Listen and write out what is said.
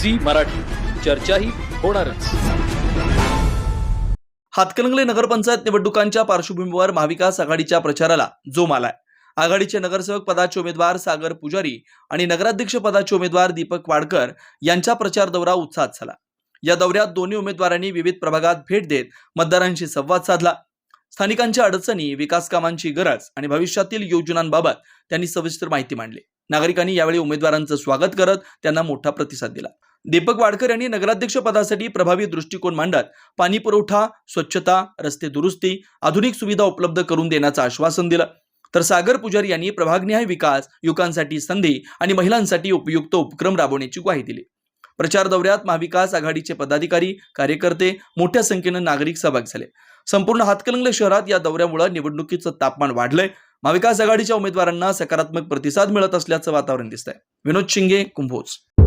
Zee Marathi, चर्चाही होणारच. हातकणंगले नगरपंचायत निवडणुकांच्या पार्श्वभूमीवर महाविकास आघाडीच्या प्रचाराला जोम आलाय. आघाडीचे नगरसेवक पदाचे उमेदवार सागर पुजारी आणि नगराध्यक्ष पदाचे उमेदवार दीपक वाडकर यांचा प्रचार दौरा उत्साहात झाला. या दौऱ्यात दोन्ही उमेदवारांनी विविध प्रभागात भेट देत मतदारांशी संवाद साधला. स्थानिकांच्या अडचणी, विकास कामांची गरज आणि भविष्यातील योजनांबाबत त्यांनी सविस्तर माहिती मांडली. नागरिकांनी यावेळी उमेदवारांचं स्वागत करत त्यांना मोठा प्रतिसाद दिला. दीपक वाडकर यांनी नगराध्यक्ष पदासाठी प्रभावी दृष्टिकोन मांडत पाणी पुरवठा, स्वच्छता, रस्ते दुरुस्ती, आधुनिक सुविधा उपलब्ध करून देण्याचं आश्वासन दिलं. तर सागर पुजारी यांनी प्रभागनिहाय विकास, युवकांसाठी संधी आणि महिलांसाठी उपयुक्त उपक्रम राबवण्याची ग्वाही दिली. प्रचार दौऱ्यात महाविकास आघाडीचे पदाधिकारी, कार्यकर्ते, मोठ्या संख्येनं नागरिक सहभागी झाले. संपूर्ण हातकणंगले शहरात या दौऱ्यामुळे निवडणुकीचं तापमान वाढलंय. महाविकास आघाडीच्या उमेदवारांना सकारात्मक प्रतिसाद मिळत असल्याचं वातावरण दिसतंय. विनोद शिंगे, कुंभोज.